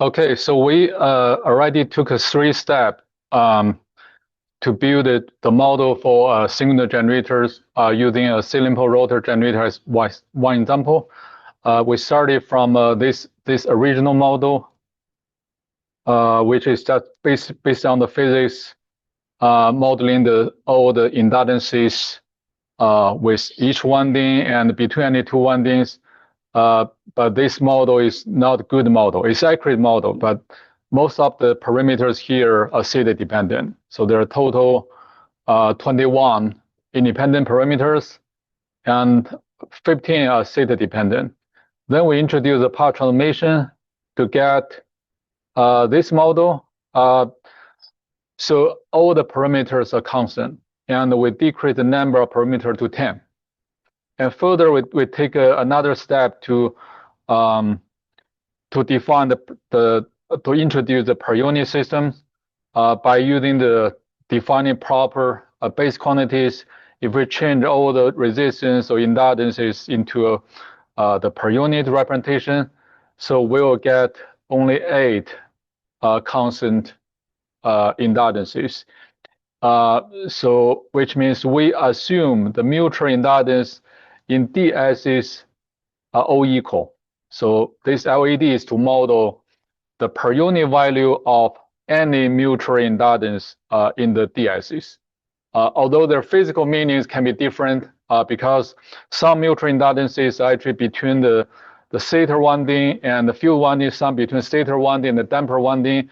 Okay, so we already took a 3-step to build the model for signal generators using a simple rotor generator as one example. We started from this original model, which is just based on the physics, modeling all the inductances with each winding and between any two windings. But this model is not a good model. It's an accurate model, but most of the parameters here are theta dependent. So there are total 21 independent parameters and 15 are theta dependent. Then we introduce a power transformation to get this model. So all the parameters are constant, and we decrease the number of parameters to 10. And further, we take another step to define to introduce the per unit system by using the defining proper base quantities. If we change all the resistance or inductances into the per unit representation, so we will get only 8 constant inductances. So which means we assume the mutual inductance in DSs are all equal. So this LED is to model the per unit value of any mutual inductance in the DSs. Although their physical meanings can be different because some mutual inductances are actually between the stator winding and the field winding, some between stator winding and the damper winding.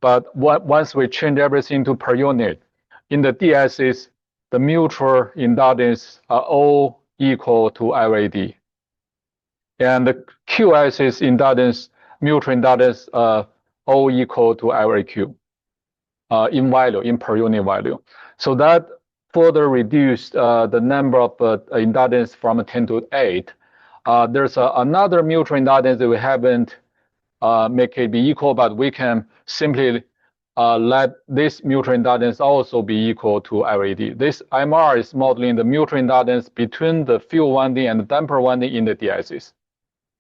But once we change everything to per unit, in the DSs, the mutual inductance are all equal to LED. And the QS's inductance, mutual inductance, all equal to LAQ in value, in per unit value. So that further reduced the number of inductance from 10 to 8. There's another mutual inductance that we haven't make it be equal, but we can simply let this mutual inductance also be equal to LED. This MR is modeling the mutual inductance between the field winding and the damper winding in the DSs.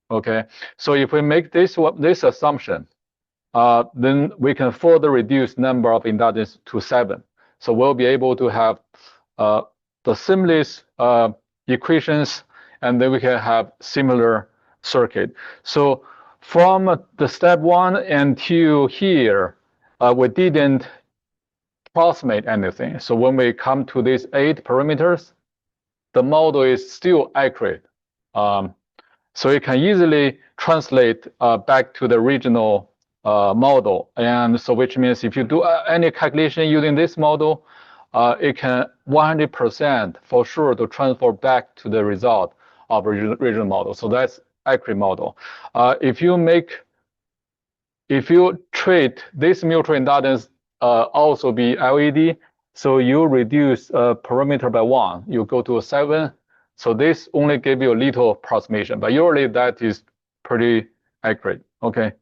Okay, so if we make this assumption, then we can further reduce number of inductance to 7. So we'll be able to have the simplest equations, and then we can have similar circuit. So from the step 1 until here, we didn't approximate anything. So when we come to these 8 parameters, the model is still accurate. So you can easily translate back to the original model. And so which means if you do any calculation using this model, it can 100% for sure to transfer back to the result of original model. So that's accurate model. If you treat this mutual inductance also be LED, so you reduce parameter by 1, you go to a 7. So this only gave you a little approximation, but usually that is pretty accurate. Okay.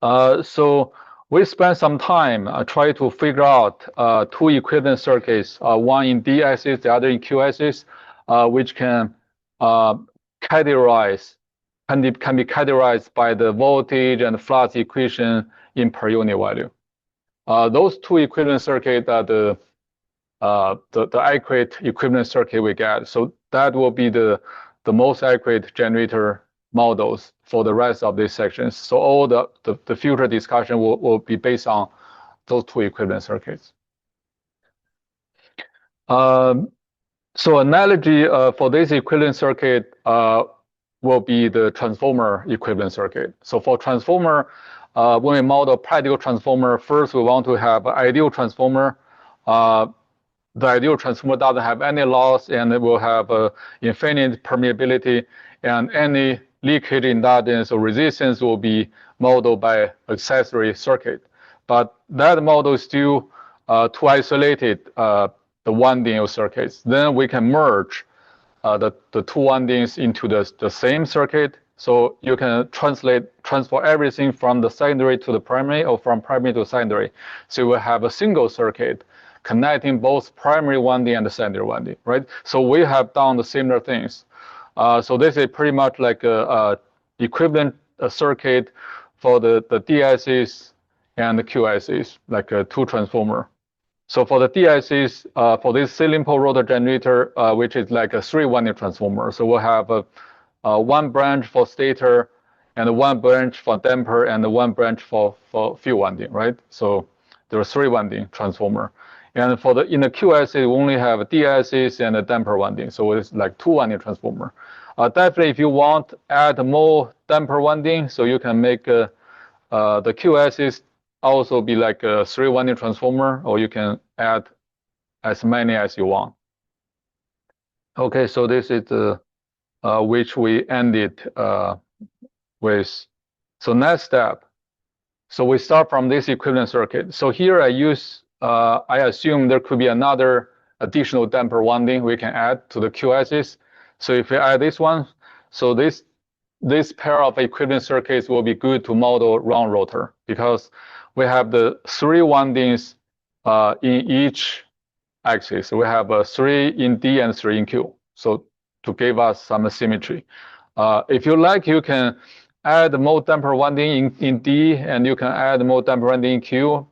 So we spent some time trying to figure out 2 equivalent circuits, one in DSs, the other in QSs, which can can be categorized by the voltage and flux equation in per unit value. Those 2 equivalent circuits are the accurate equivalent circuit we get. So that will be the most accurate generator models for the rest of these sections. So all the future discussion will be based on those 2 equivalent circuits. So analogy for this equivalent circuit will be the transformer equivalent circuit. So for transformer, when we model practical transformer, first we want to have an ideal transformer. The ideal transformer doesn't have any loss, and it will have infinite permeability, and any leakage inductance or resistance will be modeled by accessory circuit. But that model is still too isolated, the winding of circuits. Then we can merge the 2 windings into the same circuit. So you can transfer everything from the secondary to the primary or from primary to secondary. So you will have a single circuit connecting both primary winding and the secondary winding, right? So we have done the similar things. So this is pretty much like a equivalent circuit for the DSCs and the QSCs, like a two transformer. So for the DSCs, for this simple rotor generator, which is like a 3-winding transformer, so we'll have one branch for stator, and one branch for damper, and one branch for field winding, right? So there are 3-winding transformer. And in the QSC, we only have DSCs and a damper winding, so it's like 2-winding transformer. Definitely, if you want add more damper winding, so you can make the QSCs also be like a 3-winding transformer, or you can add as many as you want. Okay, so this is the which we ended with. So next step. So we start from this equivalent circuit. So here I assume there could be another additional damper winding we can add to the QSs. So if we add this one, so this pair of equivalent circuits will be good to model round rotor, because we have the 3 windings in each axis. We have 3 in D and 3 in Q, so to give us some symmetry. If you like, you can add more damper winding in D, and you can add more damper winding in Q.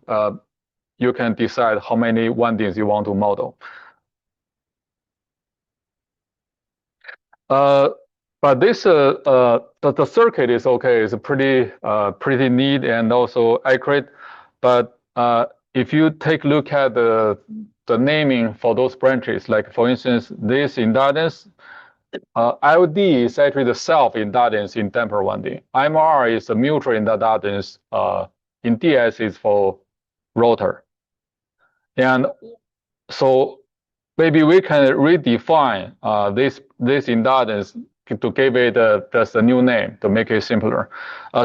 You can decide how many windings you want to model. But this the circuit is okay. It's pretty neat and also accurate. But if you take a look at the naming for those branches, like for instance, this industance, IOD is actually the self-industance in damper winding. IMR is the mutual industance in DS is for rotor. And so maybe we can redefine this industance to give it just a new name to make it simpler.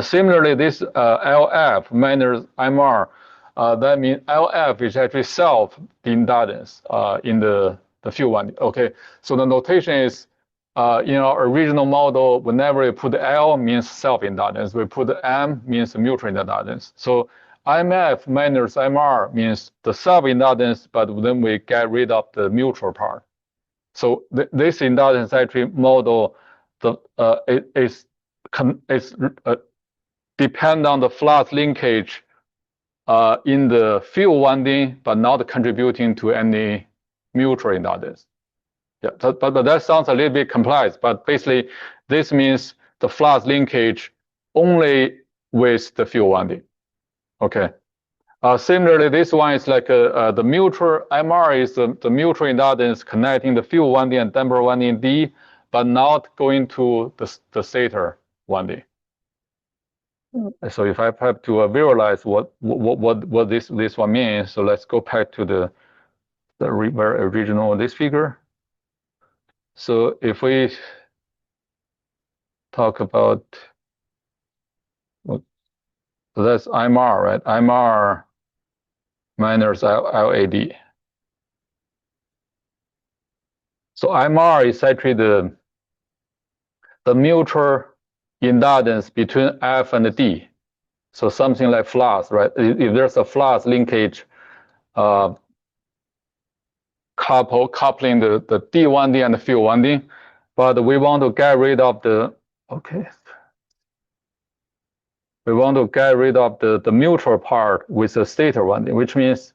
Similarly, this LF minus MR, that means LF is actually self-industance in the field winding. Okay, so the notation is in our original model, whenever we put L means self-industance, we put M means mutual industance. So IMF minus MR means the self-industance, but then we get rid of the mutual part. So this industance actually model is depend on the flux linkage in the field winding, but not contributing to any mutual industance. Yeah, but that sounds a little bit complex. But basically, this means the flux linkage only with the field winding. Okay. Similarly, this one is like the mutual MR is the mutual industance connecting the field winding and damper winding D, but not going to the stator winding. So if I have to visualize what this one means, so let's go back to the original this figure. So if we talk about, so that's IMR, right? IMR minus LAD. So IMR is actually the mutual industance between F and D. So something like flux, right? If there's a flux linkage coupling the D winding and the field winding, but we want to get rid of the, okay. We want to get rid of the mutual part with the stator winding, which means,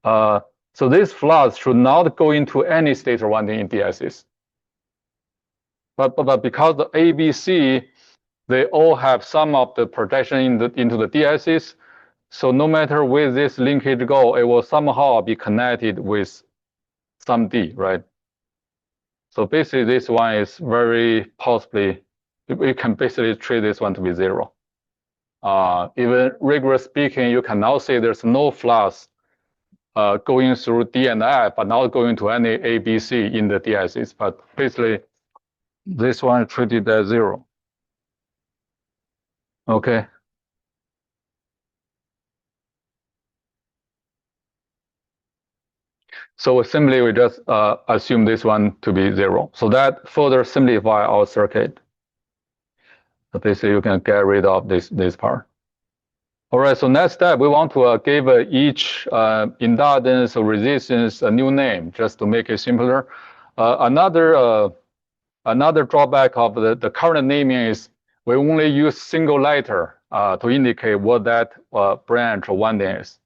so this flux should not go into any stator winding in DSs. But because the ABC, they all have some of the projection into the DSs, so no matter where this linkage go, it will somehow be connected with some D, right? So basically, this one is very possibly, we can basically treat this one to be 0. Even rigorous speaking, you can now say there's no flux going through D and F, but not going to any ABC in the DSs. But basically, this one is treated as 0. Okay. So simply we just assume this one to be 0. So that further simplify our circuit. So basically, you can get rid of this part. All right, so next step, we want to give each inductance or resistance a new name just to make it simpler. Another drawback of the current naming is we only use single letter to indicate what that branch or winding is.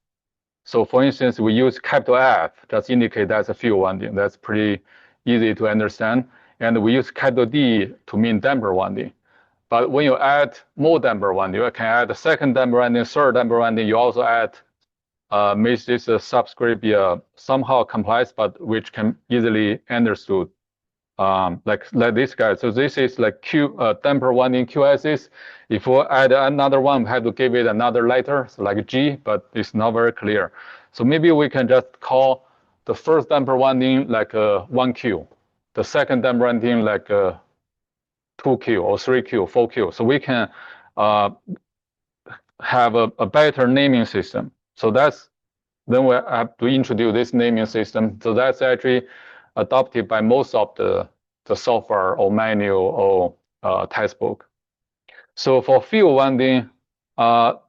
So for instance, we use capital F, just indicate that's a field winding. That's pretty easy to understand. And we use capital D to mean damper winding. But when you add more damper winding, you can add a second damper winding, third damper winding. You also add makes this subscript be somehow complex, but which can easily understood. Like this guy. So this is like Q damper winding QSs. If we add another one, we have to give it another letter, so like G, but it's not very clear. So maybe we can just call the first damper winding like 1Q, the second damper winding like 2Q or 3Q, 4Q. So we can have a better naming system. So then we have to introduce this naming system. So that's actually adopted by most of the software or manual or textbook. So for field winding,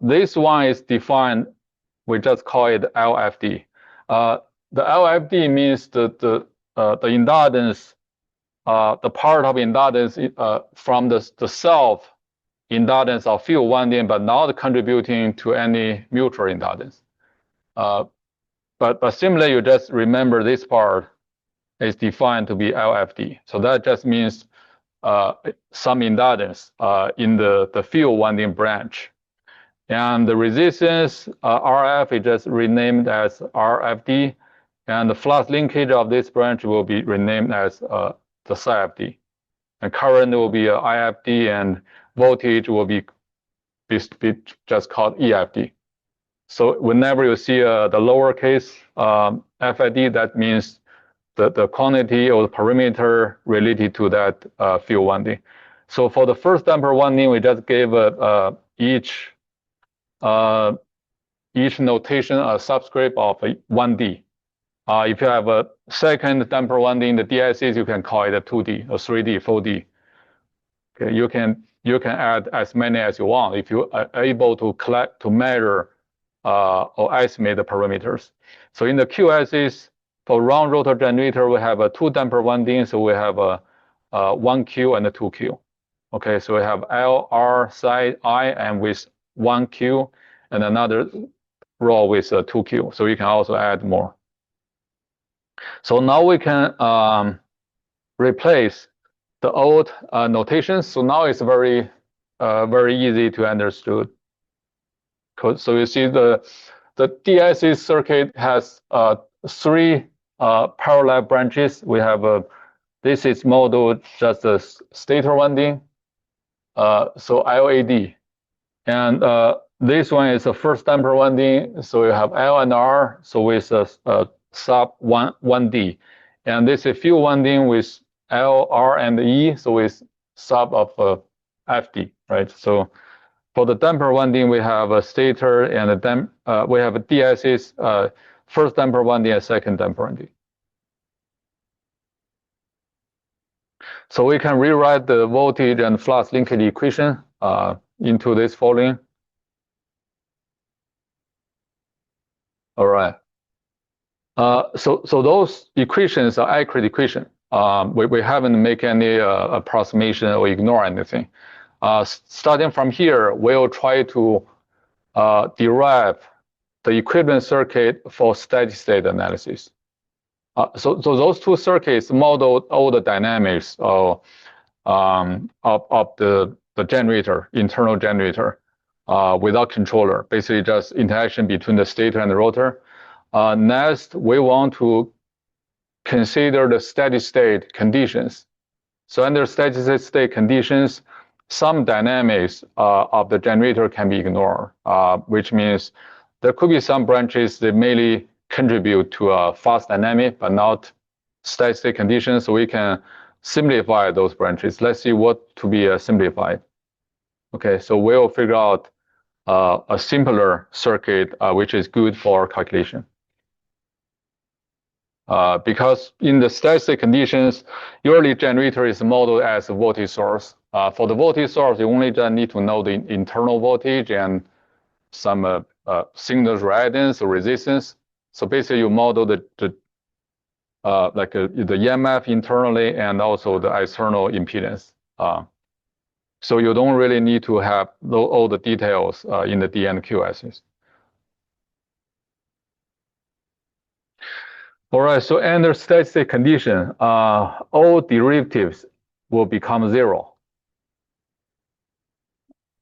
this one is defined, we just call it LFD. The LFD means the inductance, the part of inductance from the self inductance of field winding, but not contributing to any mutual inductance. But similarly, you just remember this part is defined to be LFD. So that just means some inductance in the field winding branch. And the resistance, RF, is just renamed as RFD. And the flux linkage of this branch will be renamed as the CFD. And current will be IFD, and voltage will be just called EFD. So whenever you see the lowercase FID, that means the quantity or the parameter related to that field winding. So for the first damper winding, we just gave each notation a subscript of 1D. If you have a second damper winding, the DSCs, you can call it a 2D, or 3D, 4D. Okay, you can add as many as you want if you are able to measure or estimate the parameters. So in the QSs, for round rotor generator, we have a 2 damper winding, so we have a 1Q and a 2Q. Okay, so we have L, R, side, I, and with 1Q, and another row with 2Q. So you can also add more. So now we can replace the old notations. So now it's very easy to understood. So you see the DSC circuit has 3 parallel branches. We have this is modeled just a stator winding, so LAD, and this one is a first damper winding. So you have L and R, so with a sub 1D, and this is field winding with L, R, and E, so with sub of FD, right? So for the damper winding, we have a stator and we have a DSCs, first damper winding and second damper winding. So we can rewrite the voltage and flux linkage equation into this following. All right. So those equations are accurate equations. We haven't made any approximation or ignore anything. Starting from here, we'll try to derive the equivalent circuit for steady-state analysis. So those 2 circuits model all the dynamics of the generator, internal generator, without controller, basically just interaction between the stator and the rotor. Next, we want to consider the steady-state conditions. So under steady-state conditions, some dynamics of the generator can be ignored, which means there could be some branches that mainly contribute to a fast dynamic, but not steady-state conditions. So we can simplify those branches. Let's see what to be simplified. Okay, so we'll figure out a simpler circuit, which is good for calculation. because in the steady state conditions, usually generator is modeled as a voltage source. For the voltage source, you only just need to know the internal voltage and some signal reactance or resistance. So basically, you model the EMF internally and also the external impedance. So you don't really need to have all the details in the D and Q axis. All right, so under steady state condition, all derivatives will become zero.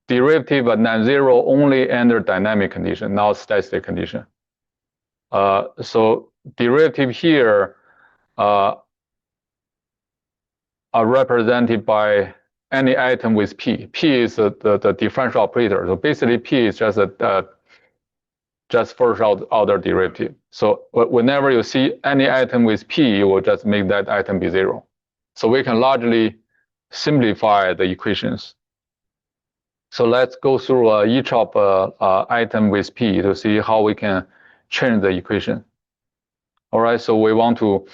Derivative are non-zero only under dynamic condition, not steady state condition. So derivative here are represented by any item with P. P is the differential operator. So basically, P is just just first order derivative. So whenever you see any item with P, you will just make that item be zero. So we can largely simplify the equations. So let's go through each of item with P to see how we can change the equation. All right, so we want to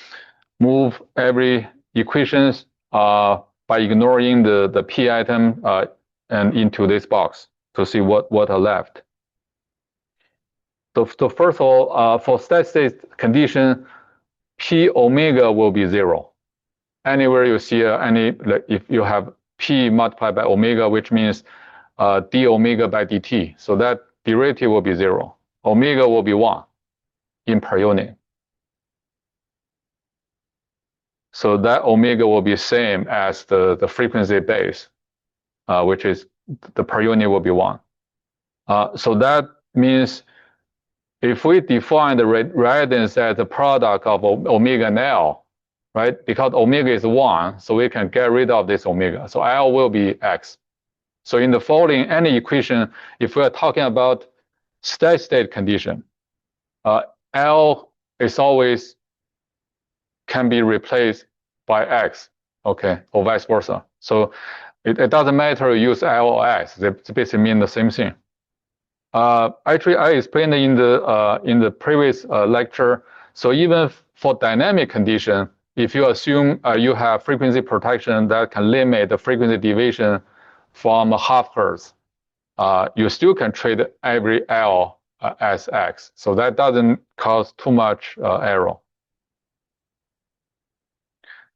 move every equations by ignoring the P item and into this box to see what are left. So first of all, for steady state condition, P omega will be zero. Anywhere you see if you have P multiplied by omega, which means d omega by dt. So that derivative will be zero. Omega will be 1 in per unit. So that omega will be same as the frequency base, which is the per unit will be 1. So that means if we define the reactance as the product of omega and L, right? Because omega is 1, so we can get rid of this omega. So L will be X. So in the following any equation, if we are talking about steady state condition, L is always can be replaced by X, okay, or vice versa. So it doesn't matter you use L or X, they basically mean the same thing. Actually, I explained in the previous lecture. So even for dynamic condition, if you assume you have frequency protection that can limit the frequency deviation from half hertz, you still can treat every L as X. So that doesn't cause too much error.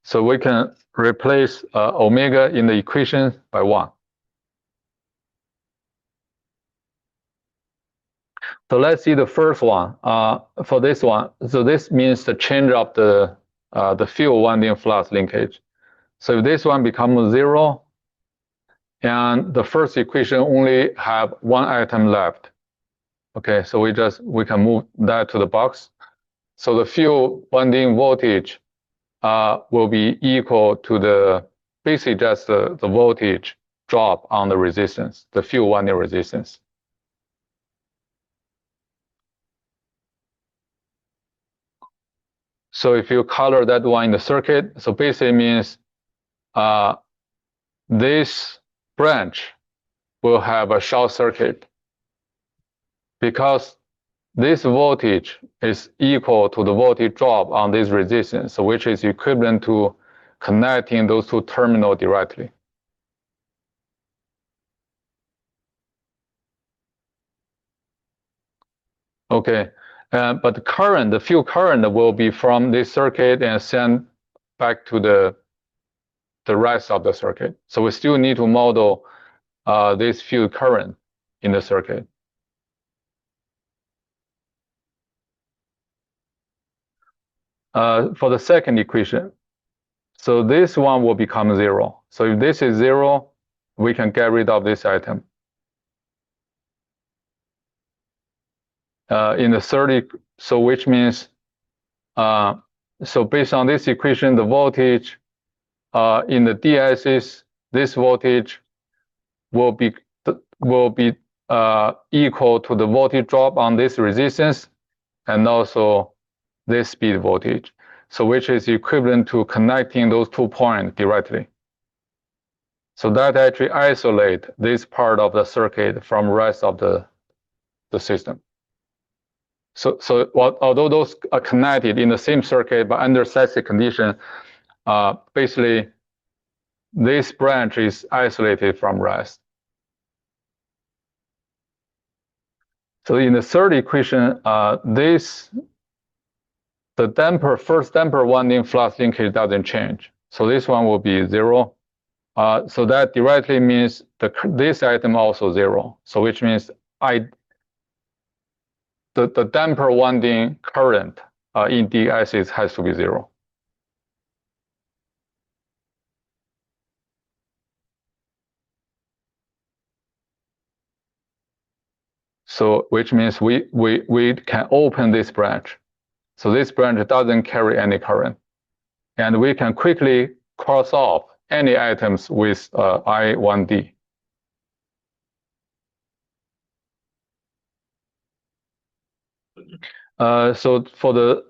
So we can replace omega in the equation by 1. So let's see the first one. For this one, so this means the change of the field winding flux linkage. So if this one becomes 0, and the first equation only have one item left. Okay, so we can move that to the box. So the field winding voltage will be equal to basically just the voltage drop on the resistance, the field winding resistance. So if you color that one in the circuit, so basically means this branch will have a short circuit because this voltage is equal to the voltage drop on this resistance, so which is equivalent to connecting those two terminals directly. Okay, but the field current will be from this circuit and sent back to the rest of the circuit. So we still need to model this field current in the circuit. For the second equation, so this one will become 0. So if this is 0, we can get rid of this item. In the third, so which means, so based on this equation, the voltage in the d-axis, this voltage will be equal to the voltage drop on this resistance and also this speed voltage. So which is equivalent to connecting those 2 points directly. So that actually isolates this part of the circuit from the rest of the system. although those are connected in the same circuit, but under static condition, basically this branch is isolated from rest. So in the third equation, the first damper winding flux linkage doesn't change. So this one will be 0. So that directly means this item also 0. So which means the damper winding current in the axis has to be 0. So which means we can open this branch. So this branch doesn't carry any current. And we can quickly cross off any items with I1D. So for the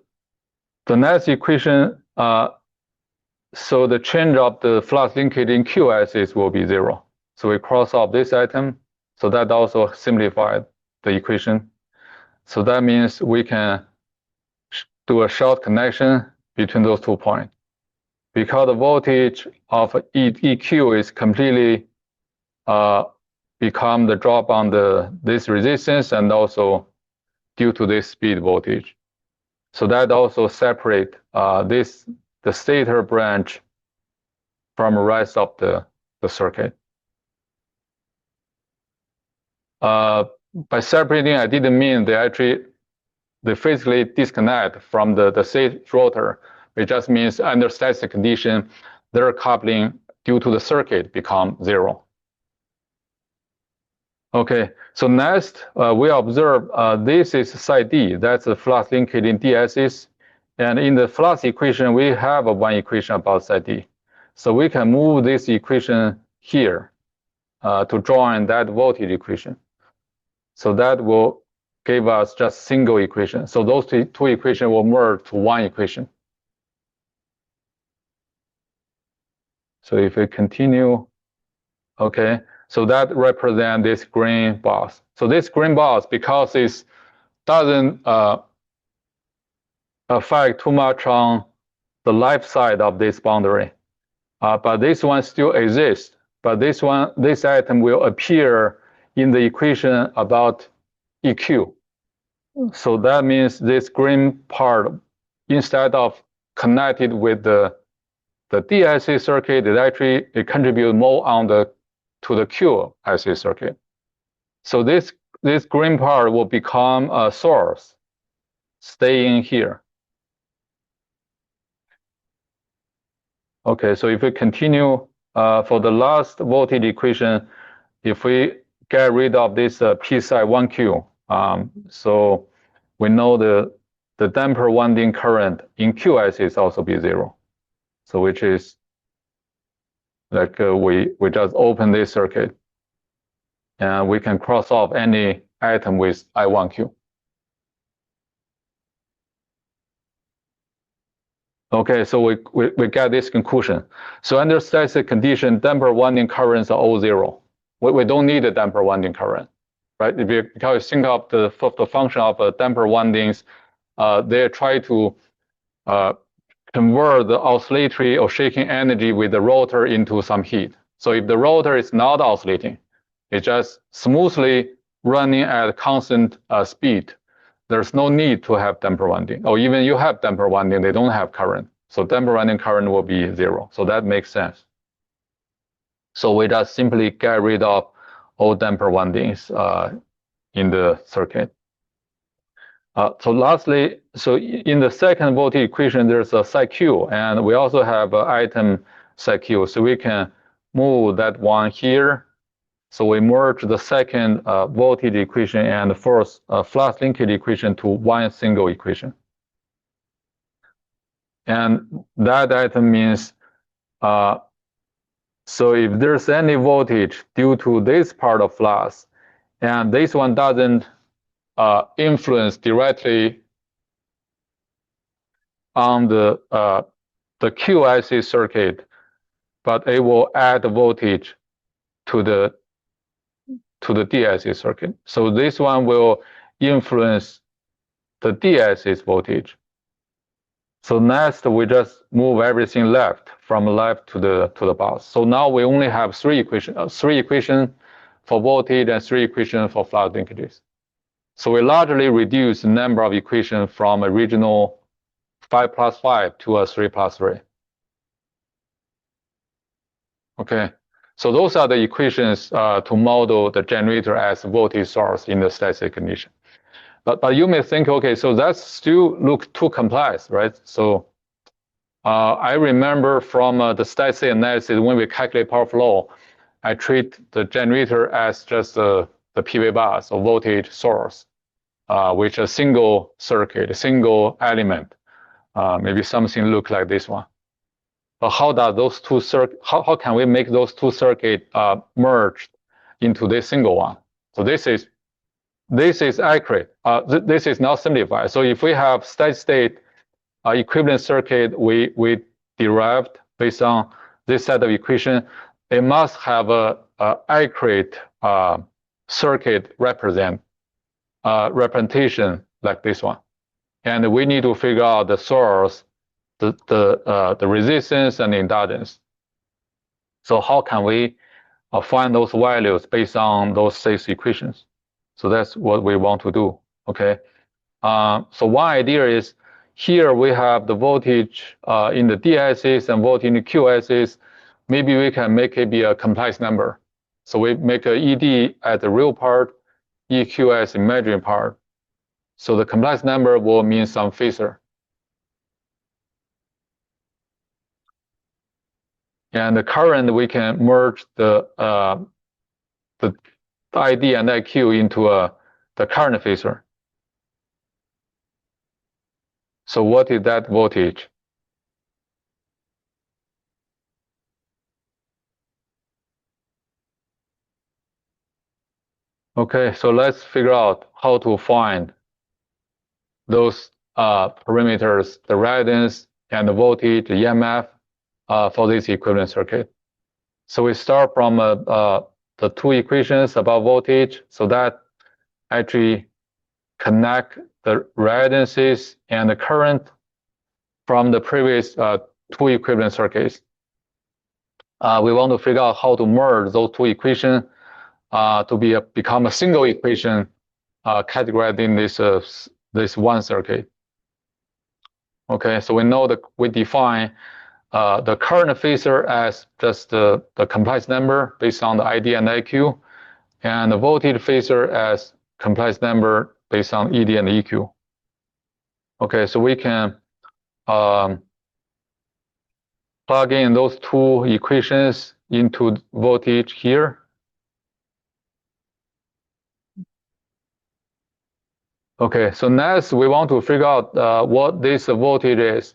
next equation, so the change of the flux linkage in Q axis will be 0. So we cross off this item. So that also simplified the equation. So that means we can do a short connection between those 2 points. Because the voltage of EQ is completely become the drop on this resistance and also due to this speed voltage. So that also separate the stator branch from the rest of the circuit. By separating, I didn't mean they physically disconnect from the state rotor. It just means under static condition, their coupling due to the circuit become 0. Okay, so next we observe this is side D. That's the flux linkage in D axis. And in the flux equation, we have one equation about side D. So we can move this equation here to join that voltage equation. So that will give us just single equation. So those two equations will merge to one equation. So if we continue, okay, so that represents this green box. So this green box, because it doesn't affect too much on the left side of this boundary, but this one still exists. But this item will appear in the equation about EQ. So that means this green part, instead of connected with the DIC circuit, it contributes more to the Q IC circuit. So this green part will become a source, staying here. Okay, so if we continue for the last voltage equation, if we get rid of this P side 1Q, so we know the damper winding current in QIC is also be 0. So which is like we just open this circuit and we can cross off any item with I1Q. Okay, so we get this conclusion. So under static condition, damper winding currents are all 0. We don't need a damper winding current, right? Because you think of the function of damper windings, they try to convert the oscillatory or shaking energy with the rotor into some heat. So if the rotor is not oscillating, it's just smoothly running at constant speed, there's no need to have damper winding. Or even you have damper winding, they don't have current. So damper winding current will be 0. So that makes sense. So we just simply get rid of all damper windings in the circuit. So lastly, so in the second voltage equation, there's a psi Q, and we also have an item psi Q. So we can move that one here. So we merge the second voltage equation and the first flux linkage equation to one single equation. And that item means, so if there's any voltage due to this part of flux, and this one doesn't influence directly on the QIC circuit, but it will add voltage to the DIC circuit. So this one will influence the d-axis voltage. So next, we just move everything left, from left to the bus. So now we only have three equations for voltage and three equations for flux linkages. So we largely reduce the number of equations from original 5 plus 5 to a 3 plus 3. Okay, so those are the equations to model the generator as voltage source in the static condition. But you may think, okay, so that still looks too complex, right? So I remember from the static analysis, when we calculate power flow, I treat the generator as just the PV bus or voltage source, which is a single circuit, a single element. Maybe something look like this one. But how does those two how can we make those two circuits merged into this single one? So this is accurate. This is not simplified. So if we have steady state equivalent circuit we derived based on this set of equation, it must have a accurate circuit representation like this one. And we need to figure out the source, the resistance and inductance. So how can we find those values based on those 6 equations? So that's what we want to do, okay? So one idea is, here we have the voltage in the d-axis and voltage in the q-axis. Maybe we can make it be a complex number. So we make a ED as the real part, EQ as the imaginary part. So the complex number will mean some phasor. And the current, we can merge the ID and IQ into the current phasor. So what is that voltage? Okay, so let's figure out how to find those parameters, the readings and the voltage, the EMF for this equivalent circuit. So we start from the 2 equations about voltage, so that actually connect the readances and the current from the previous 2 equivalent circuits. We want to figure out how to merge those 2 equations to become a single equation categorized in this one circuit. Okay, so we know that we define the current phasor as just the complex number based on the ID and IQ, and the voltage phasor as complex number based on ED and EQ. Okay, so we can plug in those 2 equations into voltage here. Okay, so next we want to figure out what this voltage is.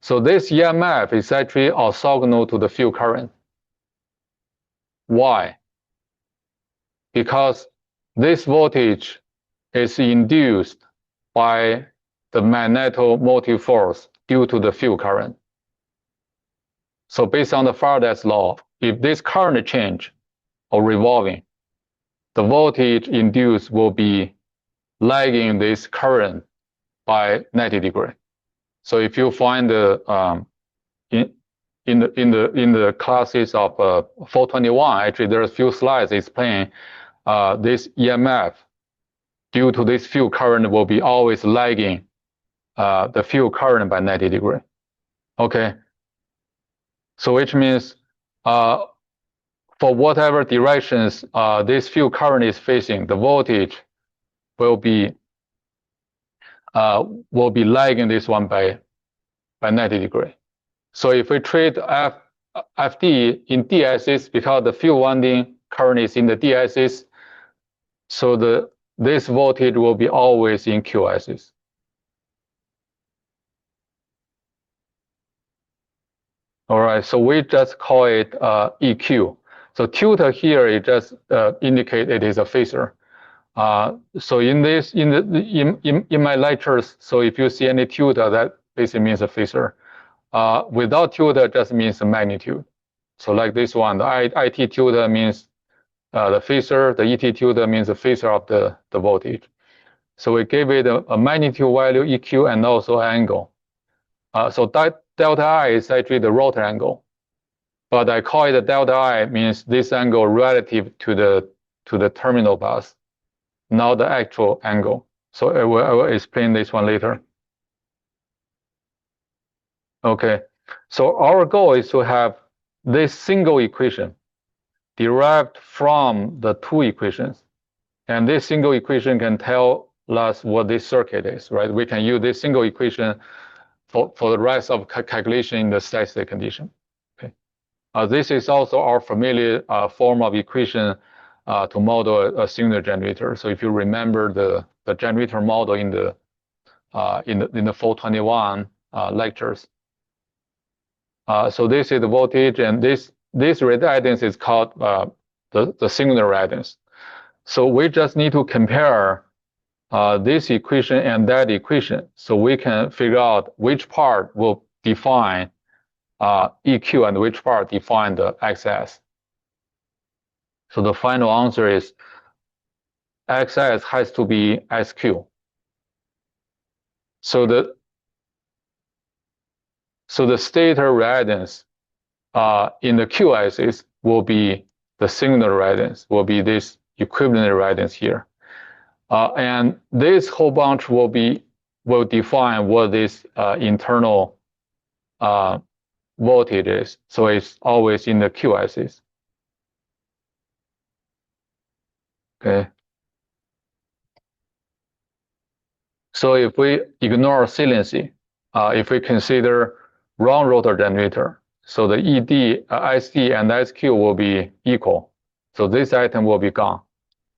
So this EMF is actually orthogonal to the field current. Why? Because this voltage is induced by the magnetomotive force due to the field current. So based on the Faraday's law, if this current change or revolving, the voltage induced will be lagging this current by 90 degrees. So if you find the in the classes of 421, actually there are a few slides explaining this EMF due to this field current will be always lagging the field current by 90 degrees. Okay, so which means for whatever directions this field current is facing, the voltage will be lagging this one by 90 degrees. So if we treat FD in d-axis, because the field winding current is in the d-axis, so this voltage will be always in q-axis. All right, so we just call it EQ. So tilde here, it just indicate it is a phasor. So in my lectures, so if you see any tilde, that basically means a phasor. Without tilde, just means the magnitude. So like this one, the IT tilde means the phasor, the ET tilde means the phasor of the voltage. So we give it a magnitude value, EQ, and also angle. So that delta I is actually the rotor angle, but I call it delta I means this angle relative to the terminal bus, not the actual angle. So I will explain this one later. Okay, so our goal is to have this single equation derived from the two equations. And this single equation can tell us what this circuit is, right? We can use this single equation for the rest of calculation in the steady state condition. Okay. This is also our familiar form of equation to model a singular generator. So if you remember the generator model in the 421 lectures. So this is the voltage, and this reactance is called the singular reactance. So we just need to compare this equation and that equation, so we can figure out which part will define EQ and which part define the XS. So the final answer is XS has to be SQ. So the stator reactance in the Q axis will be the singular reactance, will be this equivalent reactance here. And this whole bunch will define what this internal voltage is. So it's always in the Q axis. Okay. So if we ignore saliency, if we consider round rotor generator, so the ED, SD, and SQ will be equal. So this item will be gone.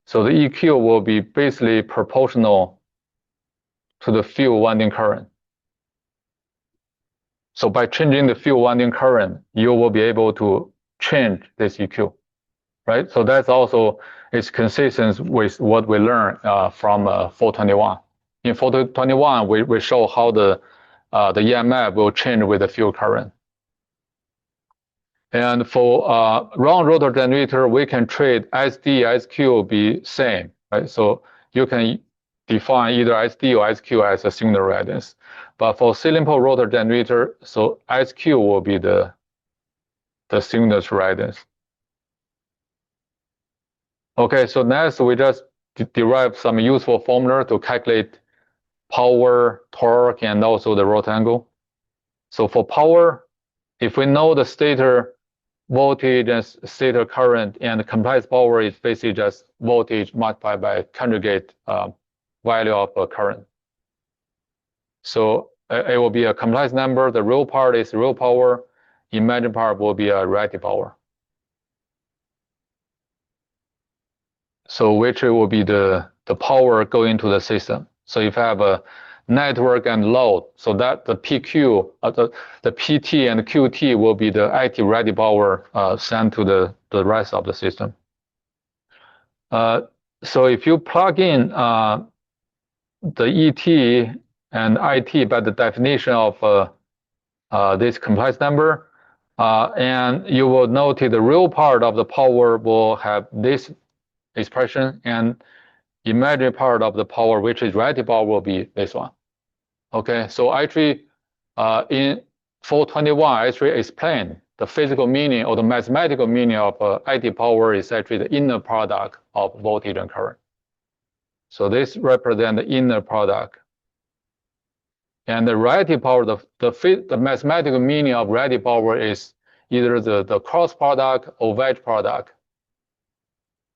So the EQ will be basically proportional to the field winding current. So by changing the field winding current, you will be able to change this EQ, right? So that's also is consistent with what we learned from 421. In 421, we show how the EMF will change with the field current. And for round rotor generator, we can treat SD, SQ be same, right? So you can define either SD or SQ as a singular reactance. But for cylindrical rotor generator, so SQ will be the singular reactance. Okay, so next we just derive some useful formula to calculate power, torque, and also the rotor angle. So for power, if we know the stator voltage and stator current, and the compressed power is basically just voltage multiplied by conjugate value of current. So it will be a complex number. The real part is real power. Imagined part will be a reactive power. So which will be the power going to the system. So if you have a network and load, so that the PQ, the PT and QT will be the active reactive power sent to the rest of the system. So if you plug in the ET and IT by the definition of this complex number, and you will notice the real part of the power will have this expression, and imaginary part of the power, which is reactive power, will be this one. Okay, so actually in 421, I actually explained the physical meaning or the mathematical meaning of active power is actually the inner product of voltage and current. So this represents the inner product. And the reactive power, the mathematical meaning of reactive power is either the cross product or wedge product.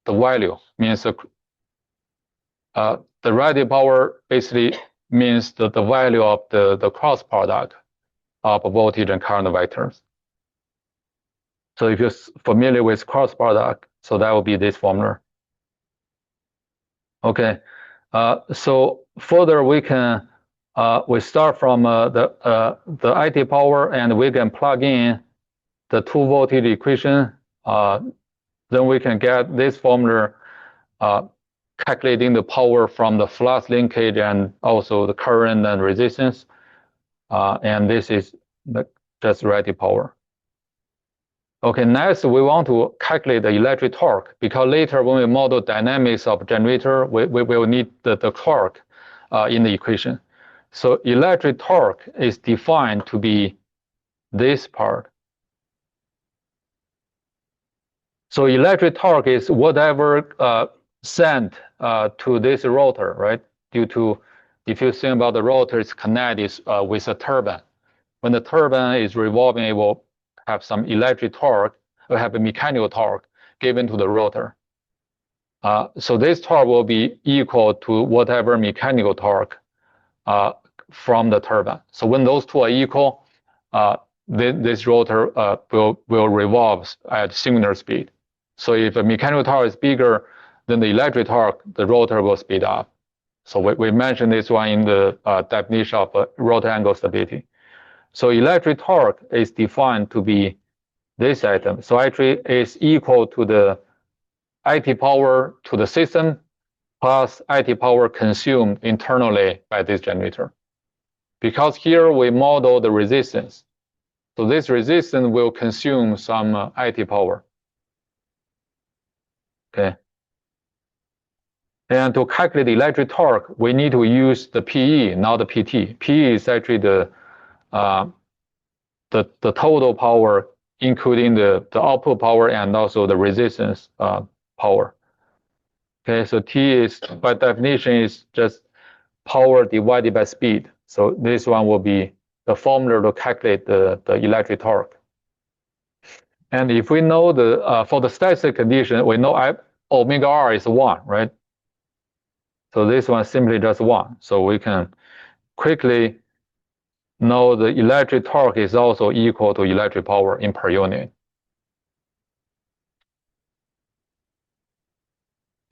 The value means the reactive power basically means the value of the cross product of voltage and current vectors. So if you're familiar with cross product, so that will be this formula. Okay, so further we can we start from the active power, and we can plug in the two voltage equation. Then we can get this formula calculating the power from the flux linkage and also the current and resistance. And this is just reactive power. Okay, next we want to calculate the electric torque, because later when we model dynamics of generator, we will need the torque in the equation. So electric torque is defined to be this part. So electric torque is whatever sent to this rotor, right? Due to, if you think about the rotor, it's connected with a turbine. When the turbine is revolving, it will have some electric torque, or have a mechanical torque given to the rotor. So this torque will be equal to whatever mechanical torque from the turbine. So when those two are equal, this rotor will revolve at similar speed. So if a mechanical torque is bigger than the electric torque, the rotor will speed up. So we mentioned this one in the definition of rotor angle stability. So electric torque is defined to be this item. So actually it's equal to the IT power to the system plus IT power consumed internally by this generator. Because here we model the resistance. So this resistance will consume some IT power. Okay. And to calculate the electric torque, we need to use the PE, not the PT. PE is actually the total power, including the output power and also the resistance power. Okay, so T is, by definition, is just power divided by speed. So this one will be the formula to calculate the electric torque. And if we know for the static condition, we know omega r is 1, right? So this one simply just 1. So we can quickly know the electric torque is also equal to electric power in per unit.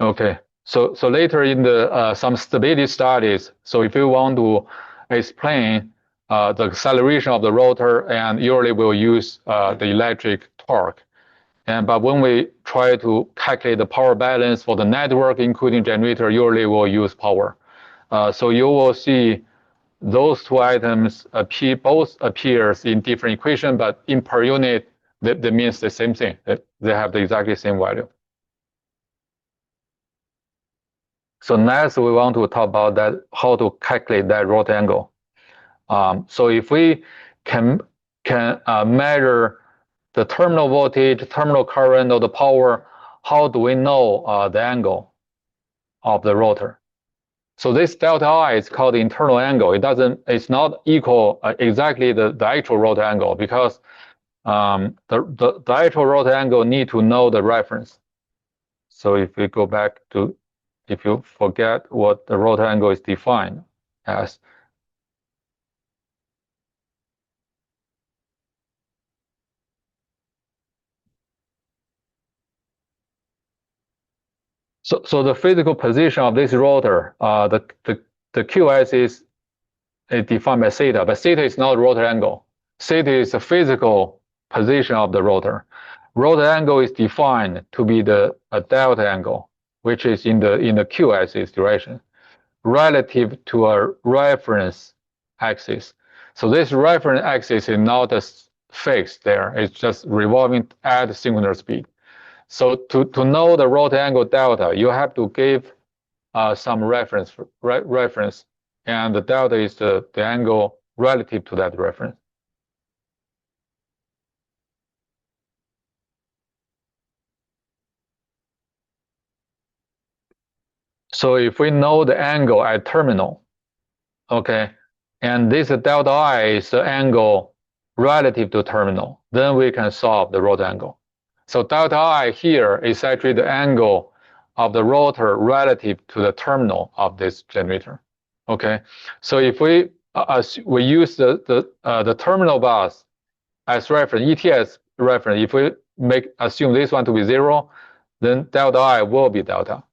Okay, so later in the some stability studies, so if you want to explain the acceleration of the rotor, and usually we'll use the electric torque. But when we try to calculate the power balance for the network, including generator, usually we'll use power. So you will see those two items both appears in different equation, but in per unit, that means the same thing. They have the exactly same value. So next, we want to talk about that, how to calculate that rotor angle. So if we can measure the terminal voltage, terminal current, or the power, how do we know the angle of the rotor? So this delta I is called the internal angle. It's not equal exactly the actual rotor angle, because the actual rotor angle need to know the reference. So if we go back to, if you forget what the rotor angle is defined as. So the physical position of this rotor, the QS is defined by theta, but theta is not rotor angle. Theta is the physical position of the rotor. Rotor angle is defined to be a delta angle, which is in the QS direction, relative to a reference axis. So this reference axis is not fixed there. It's just revolving at singular speed. So to know the rotor angle delta, you have to give some reference, and the delta is the angle relative to that reference. So if we know the angle at terminal, okay, and this delta I is the angle relative to terminal, then we can solve the rotor angle. So delta I here is actually the angle of the rotor relative to the terminal of this generator. Okay, so if we use the terminal bus as reference, ETS reference, if we assume this one to be 0, then delta I will be delta.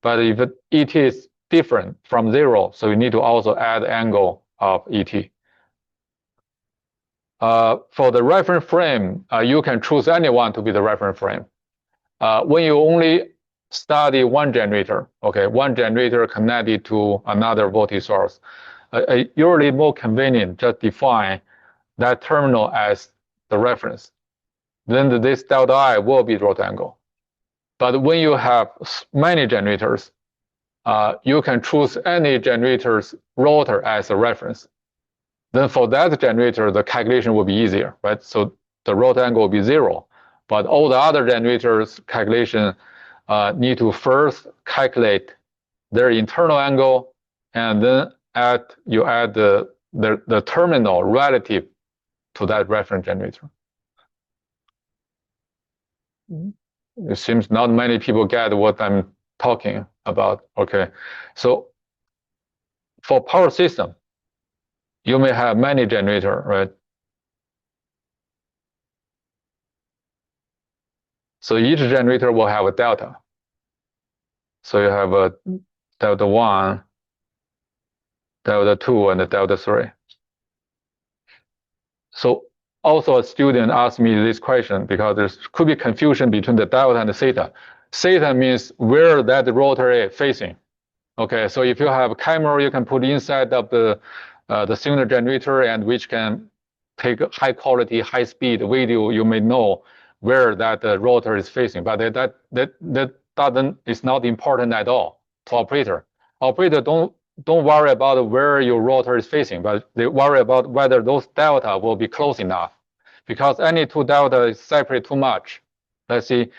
But if ET is different from 0, so you need to also add angle of ET. For the reference frame, you can choose anyone to be the reference frame. When you only study one generator, okay, one generator connected to another voltage source, usually more convenient, just define that terminal as the reference. Then this delta I will be rotor angle. But when you have many generators, you can choose any generator's rotor as a reference. Then for that generator, the calculation will be easier, right? So the rotor angle will be 0. But all the other generators' calculation need to first calculate their internal angle, and then you add the terminal relative to that reference generator. It seems not many people get what I'm talking about. Okay, so for power system, you may have many generators, right? So each generator will have a delta. So you have a delta 1, delta 2, and a delta 3. So also a student asked me this question because there could be confusion between the delta and the theta. Theta means where that rotor is facing. Okay, so if you have a camera, you can put inside of the signal generator, and which can take high quality, high speed video, you may know where that rotor is facing. But that doesn't is not important at all to operator. Operator don't worry about where your rotor is facing, but they worry about whether those delta will be close enough. Because any two delta is separate too much. Let's see,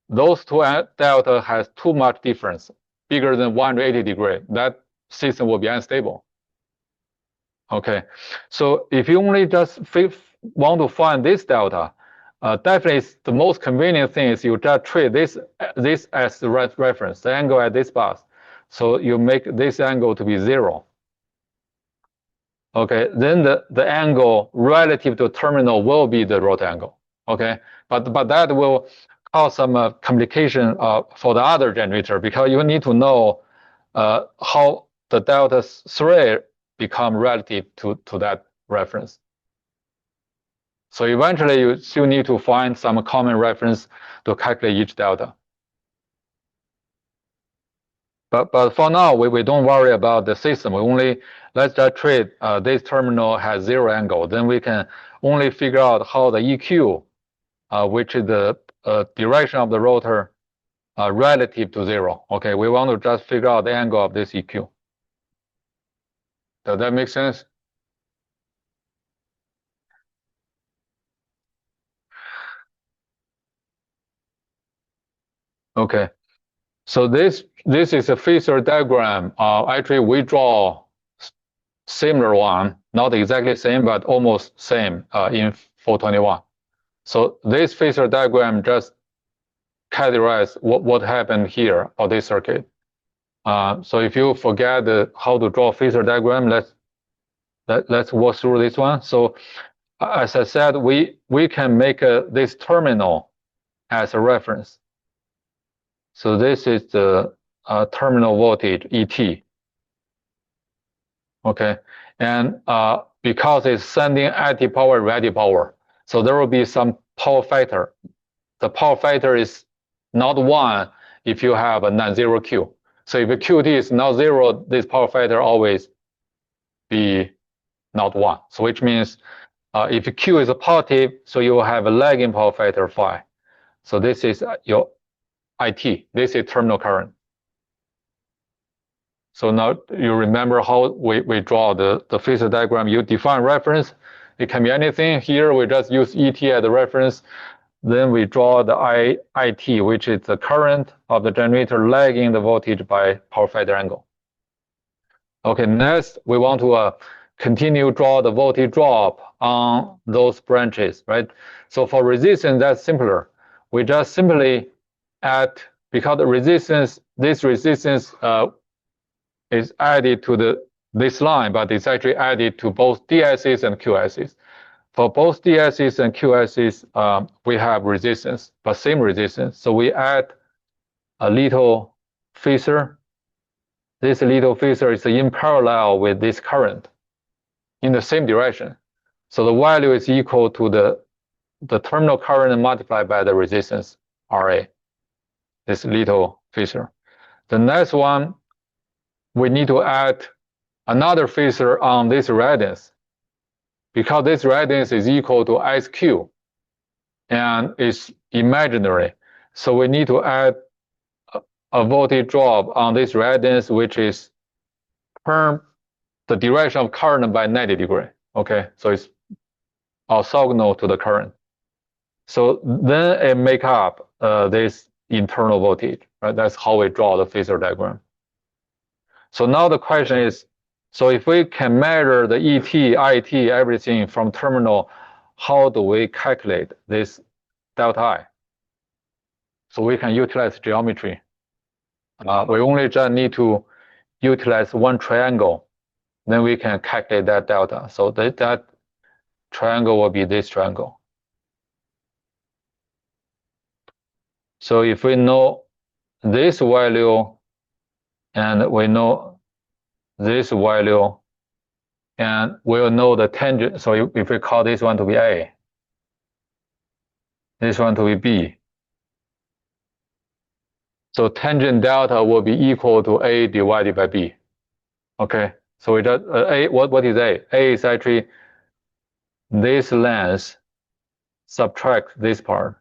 those two delta has too much difference, bigger than 180 degrees. That system will be unstable. Okay, so if you only just want to find this delta, definitely the most convenient thing is you just treat this as the reference, the angle at this bus. So you make this angle to be 0. Okay, then the angle relative to terminal will be the rotor angle. Okay, but that will cause some complication for the other generator, because you need to know how the delta 3 become relative to that reference. So eventually you still need to find some common reference to calculate each delta. But for now, we don't worry about the system. We only, let's just treat this terminal has 0 angle. Then we can only figure out how the EQ, which is the direction of the rotor, relative to 0. Okay, we want to just figure out the angle of this EQ. Does that make sense? Okay, so this is a Phasor diagram. Actually, we draw similar one, not exactly same, but almost same in 421. So this Phasor diagram just characterize what happened here on this circuit. So if you forget how to draw Phasor diagram, let's walk through this one. So as I said, we can make this terminal as a reference. So this is the terminal voltage ET. Okay, and because it's sending active power, reactive power, so there will be some power factor. The power factor is not 1 if you have a non-zero Q. So if QT is not 0, this power factor always be not 1. So which means if Q is a positive, so you will have a lagging power factor phi. So this is your IT. This is terminal current. So now you remember how we draw the Phasor diagram. You define reference. It can be anything. Here we just use ET as the reference. Then we draw the IT, which is the current of the generator lagging the voltage by power factor angle. Okay, next we want to continue draw the voltage drop on those branches, right? So for resistance, that's simpler. We just simply add, because the resistance, this resistance is added to this line, but it's actually added to both DSs and QSs. For both DSs and QSs, we have resistance, but same resistance. So we add a little Phasor. This little Phasor is in parallel with this current in the same direction. So the value is equal to the terminal current multiplied by the resistance RA, this little Phasor. The next one, we need to add another Phasor on this radius, because this radius is equal to SQ and it's imaginary. So we need to add a voltage drop on this reactance, which is turn the direction of current by 90 degrees. Okay, so it's orthogonal to the current. So then it make up this internal voltage, right? That's how we draw the Phasor diagram. So now the question is, so if we can measure the ET, IT, everything from terminal, how do we calculate this delta I? So we can utilize geometry. We only just need to utilize one triangle, then we can calculate that delta. So that triangle will be this triangle. So if we know this value and we know this value and we'll know the tangent. So if we call this one to be A, this one to be B, so tangent delta will be equal to A divided by B. Okay, so we just A, what is A? A is actually this length subtract this part,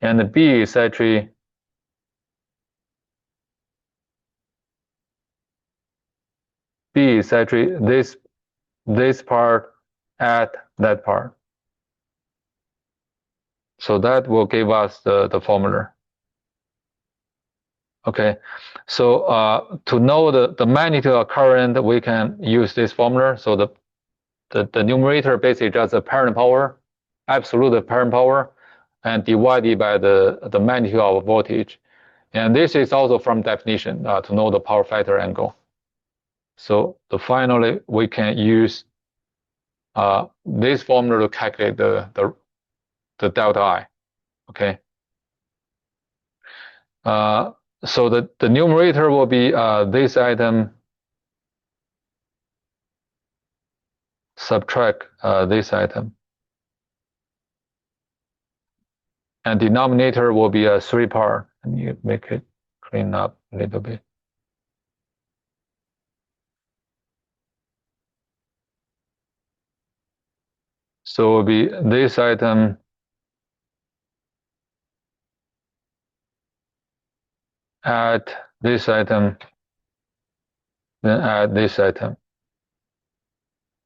and B is actually this part at that part. So that will give us the formula. Okay, so to know the magnitude of current, we can use this formula. So the numerator basically just apparent power, absolute apparent power, and divided by the magnitude of voltage. And this is also from definition to know the power factor angle. So finally, we can use this formula to calculate the delta I. Okay. So the numerator will be this item subtract this item. And denominator will be a 3-part. And you make it clean up a little bit. So it will be this item add this item, then add this item.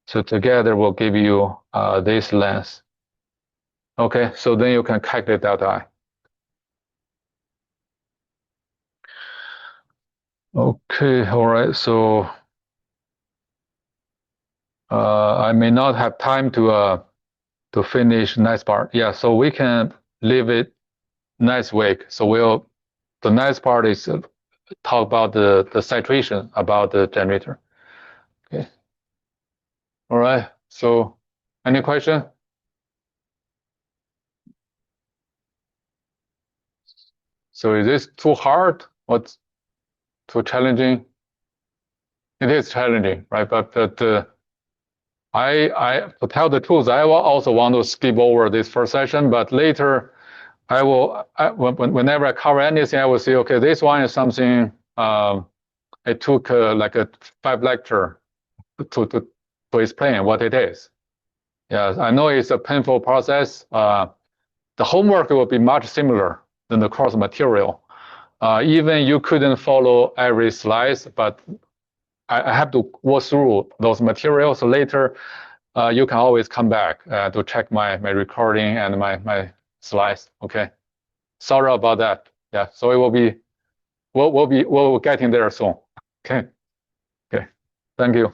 So together will give you this length. Okay, so then you can calculate delta I. Okay, all right, so I may not have time to finish next part. Yeah, so we can leave it next week. So the next part is talk about the situation about the generator. Okay. All right, so any question? So is this too hard or too challenging? It is challenging, right? But I to tell the truth, I will also want to skip over this first session, but later whenever I cover anything, I will say, okay, this one is something it took like a 5 lecture to explain what it is. Yes, I know it's a painful process. The homework will be much similar than the course material. Even you couldn't follow every slides, but I have to walk through those materials. So later, you can always come back to check my recording and my slides. Okay, sorry about that. Yeah, so it will be we'll getting there soon. Okay, thank you.